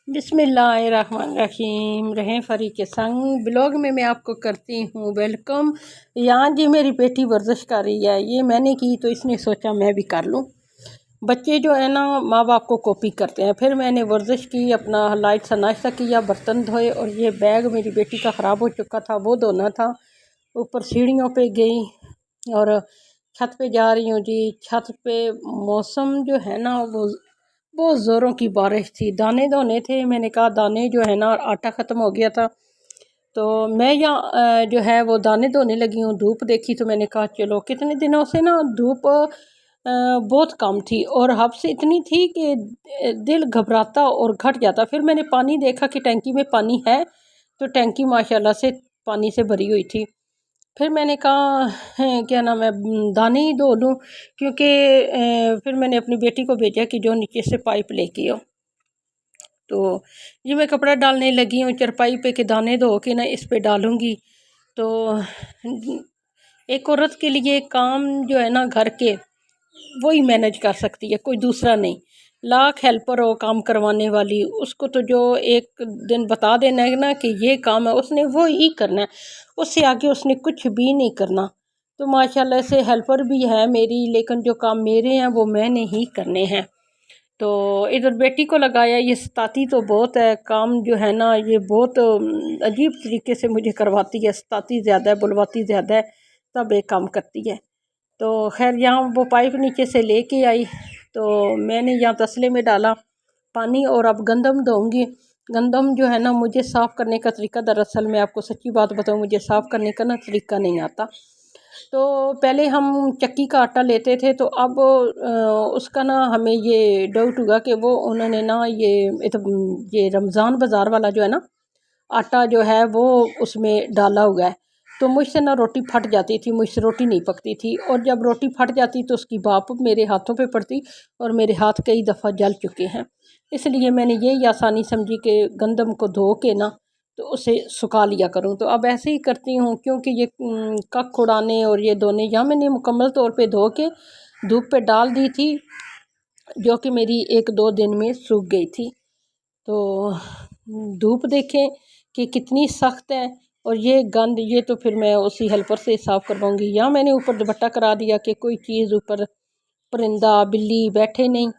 बिस्मिल्लाहिर्रहमानिर्रहीम। रहें फरी के संग ब्लॉग में मैं आपको करती हूँ वेलकम। यहाँ जी मेरी बेटी वर्जिश कर रही है, ये मैंने की तो इसने सोचा मैं भी कर लूँ। बच्चे जो है ना माँ बाप को कॉपी करते हैं। फिर मैंने वर्जिश की, अपना लाइट सा नाश्ता किया, बर्तन धोए और ये बैग मेरी बेटी का ख़राब हो चुका था वो धोना था। ऊपर सीढ़ियों पे गई और छत पे जा रही हूँ जी। छत पे मौसम जो है ना वो बहुत ज़ोरों की बारिश थी। दाने धोने थे, मैंने कहा दाने जो है ना आटा ख़त्म हो गया था तो मैं यहाँ जो है वो दाने धोने लगी हूँ। धूप देखी तो मैंने कहा चलो, कितने दिनों से ना धूप बहुत कम थी और हद से इतनी थी कि दिल घबराता और घट जाता। फिर मैंने पानी देखा कि टैंकी में पानी है तो टैंकी माशाल्लाह से पानी से भरी हुई थी। फिर मैंने कहा क्या नाम है, दाने ही धो लूँ, क्योंकि फिर मैंने अपनी बेटी को भेजा कि जो नीचे से पाइप लेके आओ। तो ये मैं कपड़ा डालने लगी हूँ चरपाई पे कि दाने धो के ना इस पे डालूँगी। तो एक औरत के लिए काम जो है ना घर के वही मैनेज कर सकती है, कोई दूसरा नहीं। लाख हेल्पर हो काम करवाने वाली, उसको तो जो एक दिन बता देना है ना कि ये काम है, उसने वो ही करना है, उससे आगे उसने कुछ भी नहीं करना। तो माशाल्लाह से हेल्पर भी है मेरी, लेकिन जो काम मेरे हैं वो मैंने ही करने हैं। तो इधर बेटी को लगाया, ये सताती तो बहुत है, काम जो है ना ये बहुत अजीब तरीके से मुझे करवाती है, सताती ज़्यादा है, बुलवाती ज़्यादा है, तब एक काम करती है। तो खैर यहाँ वो पाइप नीचे से लेके आई तो मैंने यहाँ तसले में डाला पानी और अब गंदम दूँगी। गंदम जो है ना मुझे साफ़ करने का तरीका, दरअसल मैं आपको सच्ची बात बताऊँ, मुझे साफ़ करने का ना तरीका नहीं आता। तो पहले हम चक्की का आटा लेते थे तो अब उसका ना हमें ये डाउट हुआ कि वो उन्होंने ना ये रमज़ान बाज़ार वाला जो है ना आटा जो है वो उसमें डाला हुआ है। तो मुझसे ना रोटी फट जाती थी, मुझसे रोटी नहीं पकती थी और जब रोटी फट जाती तो उसकी भाप मेरे हाथों पे पड़ती और मेरे हाथ कई दफ़ा जल चुके हैं। इसलिए मैंने यही आसानी समझी कि गंदम को धो के ना तो उसे सुखा लिया करूं। तो अब ऐसे ही करती हूं, क्योंकि ये कख उड़ाने और ये धोने, या मैंने मुकम्मल तौर पे धो के धूप पे डाल दी थी, जो कि मेरी 1-2 दिन में सूख गई थी। तो धूप देखें कि कितनी सख्त है और ये गंद, ये तो फिर मैं उसी हेल्पर से साफ़ करवाऊँगी। या मैंने ऊपर दुपट्टा करा दिया कि कोई चीज़ ऊपर, परिंदा बिल्ली बैठे नहीं।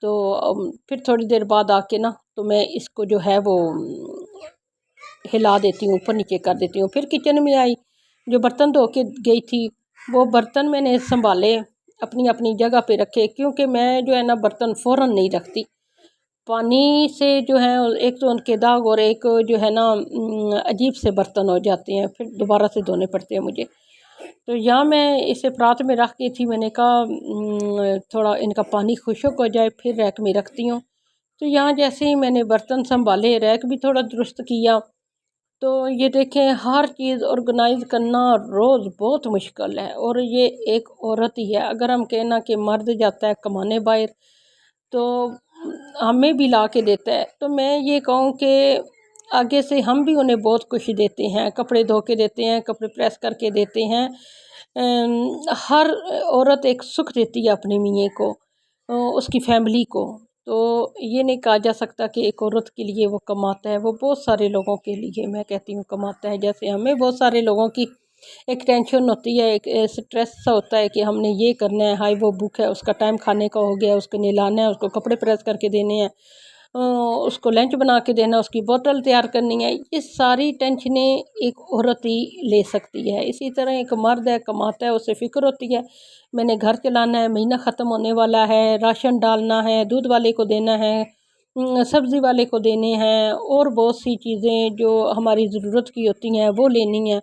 तो फिर थोड़ी देर बाद आके ना तो मैं इसको जो है वो हिला देती हूँ, ऊपर नीचे कर देती हूँ। फिर किचन में आई, जो बर्तन धो के गई थी वो बर्तन मैंने संभाले, अपनी अपनी जगह पे रखे, क्योंकि मैं जो है ना बर्तन फ़ौरन नहीं रखती। पानी से जो है एक तो उनके दाग और एक जो है ना अजीब से बर्तन हो जाते हैं, फिर दोबारा से धोने पड़ते हैं मुझे। तो यहाँ मैं इसे परात में रख के थी, मैंने कहा थोड़ा इनका पानी खुश्क हो जाए फिर रैक में रखती हूँ। तो यहाँ जैसे ही मैंने बर्तन संभाले, रैक भी थोड़ा दुरुस्त किया, तो ये देखें हर चीज़ ऑर्गेनाइज करना रोज़ बहुत मुश्किल है और ये एक औरत ही है। अगर हम कहना कि मर्द जाता है कमाने बाहर तो हमें भी ला के देता है, तो मैं ये कहूँ कि आगे से हम भी उन्हें बहुत कुछ देते हैं, कपड़े धो के देते हैं, कपड़े प्रेस करके देते हैं। हर औरत एक सुख देती है अपने मियाँ को, उसकी फैमिली को। तो ये नहीं कहा जा सकता कि एक औरत के लिए वो कमाता है, वो बहुत सारे लोगों के लिए मैं कहती हूँ कमाता है। जैसे हमें बहुत सारे लोगों की एक टेंशन होती है, एक स्ट्रेस सा होता है कि हमने ये करना है, हाई वो बुक है, उसका टाइम खाने का हो गया, उसको नहलाना है, उसको कपड़े प्रेस करके देने हैं, उसको लंच बना के देना, उसकी बोतल तैयार करनी है। ये सारी टेंशनें एक औरत ही ले सकती है। इसी तरह एक मर्द है, कमाता है, उसे फ़िक्र होती है मैंने घर चलाना है, महीना ख़त्म होने वाला है, राशन डालना है, दूध वाले को देना है, सब्ज़ी वाले को देने हैं और बहुत सी चीज़ें जो हमारी ज़रूरत की होती हैं वो लेनी है।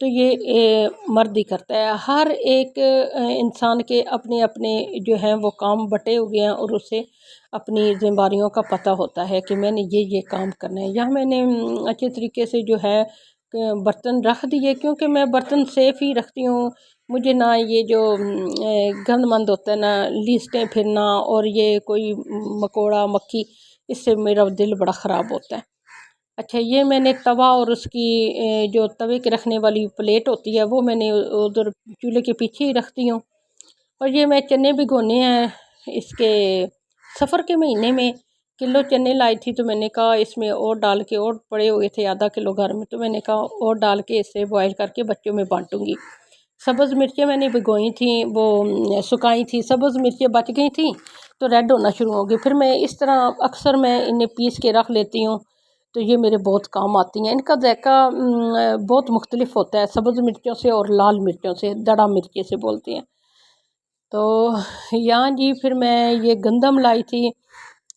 तो ये मर्द ही करता है। हर एक इंसान के अपने अपने जो हैं वो काम बटे हुए हैं और उसे अपनी ज़िम्मेदारियों का पता होता है कि मैंने ये काम करना है। या मैंने अच्छे तरीके से जो है बर्तन रख दिए, क्योंकि मैं बर्तन सेफ़ ही रखती हूँ। मुझे ना ये जो गंदमंद होता है ना, लीस्टें फिरना और ये कोई मकोड़ा मक्खी, इससे मेरा दिल बड़ा ख़राब होता है। अच्छा, ये मैंने तवा और उसकी जो तवे के रखने वाली प्लेट होती है वो मैंने उधर चूल्हे के पीछे ही रखती हूँ। और ये मैं चने भिगोने हैं इसके सफ़र के महीने में, किलो चने लाई थी, तो मैंने कहा इसमें और डाल के, और पड़े हुए थे आधा किलो घर में, तो मैंने कहा और डाल के इसे बॉयल करके बच्चों में बांटूंगी। सब्ज़ मिर्चें मैंने भिगोई थी, वो सुखाई थी, सब्ज़ मिर्चें बच गई थी तो रेड होना शुरू हो गई। फिर मैं इस तरह अक्सर मैं इन्हें पीस के रख लेती हूँ, तो ये मेरे बहुत काम आती हैं। इनका जायका बहुत मुख्तलिफ होता है सब्ज़ मिर्चों से और लाल मिर्चों से, दड़ा मिर्ची से बोलते हैं। तो यहाँ जी फिर मैं ये गंदम लाई थी,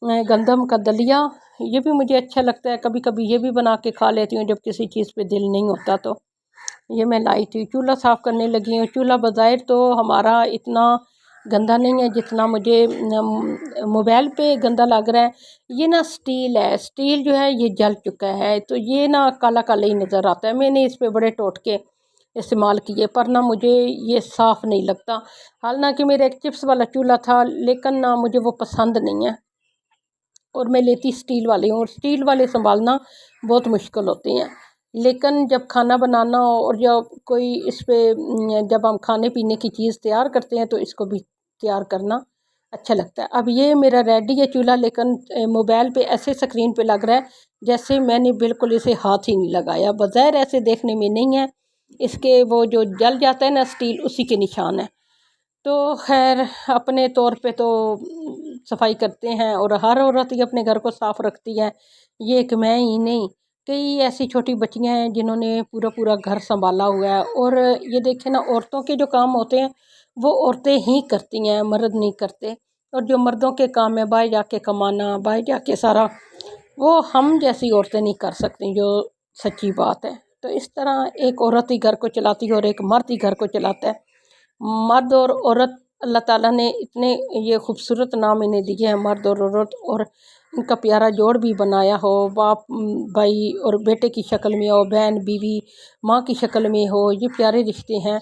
गंदम का दलिया, ये भी मुझे अच्छा लगता है। कभी कभी ये भी बना के खा लेती हूँ जब किसी चीज़ पे दिल नहीं होता। तो ये मैं लाई थी। चूल्हा साफ़ करने लगी हूँ। चूल्हा बज़ाहिर तो हमारा इतना गंदा नहीं है जितना मुझे मोबाइल पे गंदा लग रहा है। ये ना स्टील है, स्टील जो है ये जल चुका है, तो ये ना काला काला ही नज़र आता है। मैंने इस पे बड़े टोटके इस्तेमाल किए पर ना मुझे ये साफ़ नहीं लगता। हालांकि मेरा एक चिप्स वाला चूल्हा था, लेकिन ना मुझे वो पसंद नहीं है और मैं लेती स्टील वाले हूँ, और स्टील वाले संभालना बहुत मुश्किल होती हैं। लेकिन जब खाना बनाना हो और जब कोई इस पे जब हम खाने पीने की चीज़ तैयार करते हैं तो इसको भी तैयार करना अच्छा लगता है। अब ये मेरा रेडी है चूल्हा, लेकिन मोबाइल पे ऐसे स्क्रीन पे लग रहा है जैसे मैंने बिल्कुल इसे हाथ ही नहीं लगाया। बज़ाहिर ऐसे देखने में नहीं है, इसके वो जो जल जाता है ना स्टील, उसी के निशान है। तो खैर अपने तौर पे तो सफाई करते हैं और हर औरत ही अपने घर को साफ़ रखती है। ये एक मैं ही नहीं, कई ऐसी छोटी बच्चियां हैं जिन्होंने पूरा पूरा घर संभाला हुआ है। और ये देखें ना, औरतों के जो काम होते हैं वो औरतें ही करती हैं, मर्द नहीं करते। और जो मर्दों के काम है बाहर जाके कमाना, बाहर जाके सारा, वो हम जैसी औरतें नहीं कर सकती, जो सच्ची बात है। तो इस तरह एक औरत ही घर को चलाती है और एक मर्द ही घर को चलाता है। मर्द और औरत, अल्लाह ताला ने इतने ये खूबसूरत नाम इन्हें दिए हैं, मर्द और औरत, और इनका प्यारा जोड़ भी बनाया हो, बाप भाई और बेटे की शक्ल में हो, बहन बीवी माँ की शक्ल में हो, ये प्यारे रिश्ते हैं।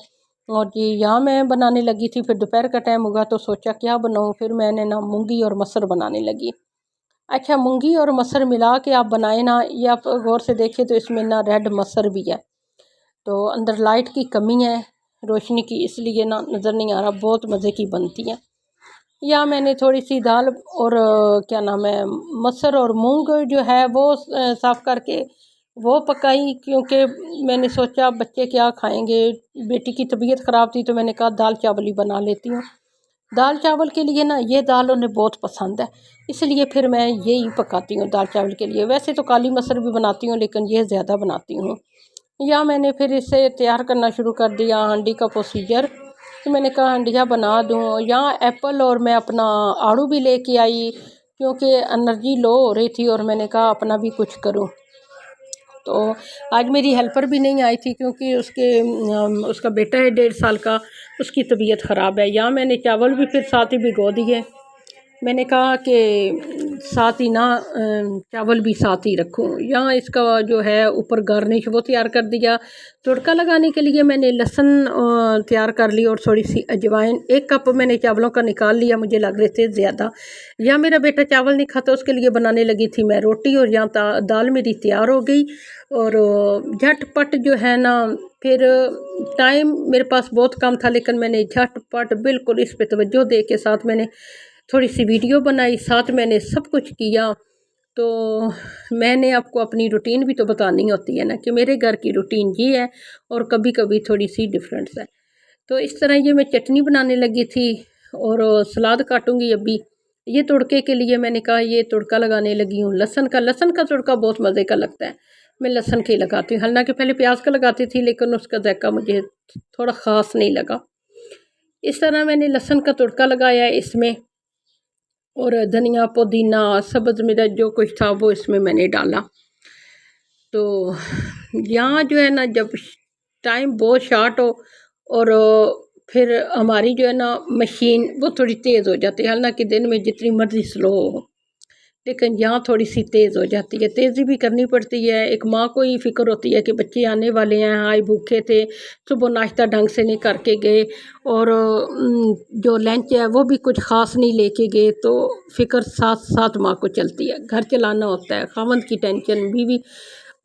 और जी यहाँ मैं बनाने लगी थी, फिर दोपहर का टाइम होगा तो सोचा क्या बनाऊँ, फिर मैंने ना मूंगी और मसर बनाने लगी। अच्छा, मूंगी और मसर मिला के आप बनाए ना, ये आप गौर से देखें तो इसमें ना रेड मसर भी है, तो अंदर लाइट की कमी है, रोशनी की, इसलिए ना नज़र नहीं आ रहा। बहुत मज़े की बनती है। या मैंने थोड़ी सी दाल और क्या नाम है, मसर और मूंग जो है वो साफ़ करके वो पकाई, क्योंकि मैंने सोचा बच्चे क्या खाएंगे। बेटी की तबीयत ख़राब थी तो मैंने कहा दाल चावल ही बना लेती हूँ। दाल चावल के लिए ना ये दाल उन्हें बहुत पसंद है, इसलिए फिर मैं यही पकाती हूँ दाल चावल के लिए। वैसे तो काली मसर भी बनाती हूँ, लेकिन ये ज़्यादा बनाती हूँ। या मैंने फिर इसे तैयार करना शुरू कर दिया, हांडी का प्रोसीजर। तो मैंने कहा हंडिया बना दूँ। यहाँ एप्पल और मैं अपना आड़ू भी लेके आई, क्योंकि एनर्जी लो हो रही थी और मैंने कहा अपना भी कुछ करूँ। तो आज मेरी हेल्पर भी नहीं आई थी, क्योंकि उसका बेटा है 1.5 साल का, उसकी तबीयत ख़राब है। यहाँ मैंने चावल भी फिर साथ ही भिगो दिए। मैंने कहा कि साथ ही ना चावल भी साथ ही रखूँ। यहाँ इसका जो है ऊपर गार्निश वो तैयार कर दिया। तड़का लगाने के लिए मैंने लहसुन तैयार कर ली और थोड़ी सी अजवाइन। 1 कप मैंने चावलों का निकाल लिया, मुझे लग रहे थे ज़्यादा। यहाँ मेरा बेटा चावल नहीं खाता, उसके लिए बनाने लगी थी मैं रोटी, और यहाँ दाल मेरी तैयार हो गई। और झटपट जो है ना, फिर टाइम मेरे पास बहुत कम था, लेकिन मैंने झटपट बिल्कुल इस पे तवज्जो दे के साथ मैंने थोड़ी सी वीडियो बनाई, साथ मैंने सब कुछ किया। तो मैंने आपको अपनी रूटीन भी तो बतानी होती है ना, कि मेरे घर की रूटीन ये है और कभी कभी थोड़ी सी डिफरेंस है। तो इस तरह ये मैं चटनी बनाने लगी थी और सलाद काटूंगी अभी। ये तड़के के लिए मैंने कहा ये तड़का लगाने लगी हूँ लहसुन का तड़का बहुत मज़े का लगता है। मैं लहसुन के लगाती हूँ, हालांकि पहले प्याज का लगाती थी, लेकिन उसका जायका मुझे थोड़ा ख़ास नहीं लगा। इस तरह मैंने लहसुन का तड़का लगाया इसमें, और धनिया पुदीना सब्ज़ मिर्च जो कुछ था वो इसमें मैंने डाला। तो यहाँ जो है ना, जब टाइम बहुत शार्ट हो और फिर हमारी जो है ना मशीन वो थोड़ी तेज़ हो जाती है, हालांकि दिन में जितनी मर्ज़ी स्लो हो, लेकिन यहाँ थोड़ी सी तेज़ हो जाती है। तेज़ी भी करनी पड़ती है। एक माँ को ही फ़िक्र होती है कि बच्चे आने वाले हैं, हाय भूखे थे, सुबह नाश्ता ढंग से नहीं करके गए, और जो लंच है वो भी कुछ ख़ास नहीं लेके गए, तो फ़िक्र साथ साथ माँ को चलती है। घर चलाना होता है, खावंद की टेंशन, बीवी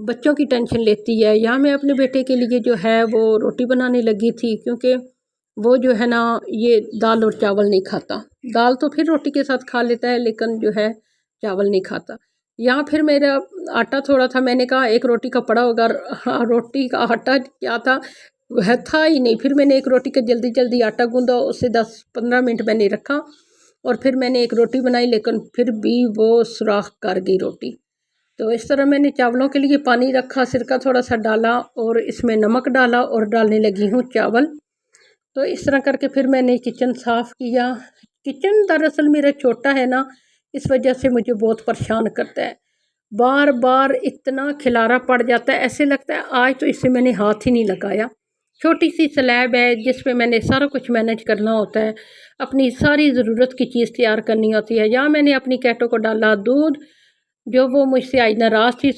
बच्चों की टेंशन लेती है। यहाँ मैं अपने बेटे के लिए जो है वो रोटी बनाने लगी थी, क्योंकि वो जो है ना ये दाल और चावल नहीं खाता। दाल तो फिर रोटी के साथ खा लेता है, लेकिन जो है चावल नहीं खाता। यहाँ फिर मेरा आटा थोड़ा था, मैंने कहा एक रोटी का पड़ा होगा। हाँ, रोटी का आटा क्या था, वह था ही नहीं। फिर मैंने एक रोटी का जल्दी जल्दी आटा गूंदा, उससे 10-15 मिनट मैंने रखा और फिर मैंने एक रोटी बनाई, लेकिन फिर भी वो सुराख कर गई रोटी। तो इस तरह मैंने चावलों के लिए पानी रखा, सिरका थोड़ा सा डाला और इसमें नमक डाला और डालने लगी हूँ चावल। तो इस तरह करके फिर मैंने किचन साफ़ किया। किचन दरअसल मेरा छोटा है ना, इस वजह से मुझे बहुत परेशान करता है। बार बार इतना खिलारा पड़ जाता है, ऐसे लगता है आज तो इससे मैंने हाथ ही नहीं लगाया। छोटी सी स्लैब है जिस पे मैंने सारा कुछ मैनेज करना होता है, अपनी सारी ज़रूरत की चीज़ तैयार करनी होती है। यहाँ मैंने अपनी कैटो को डाला दूध, जो वो मुझसे आज नाराज़ थी।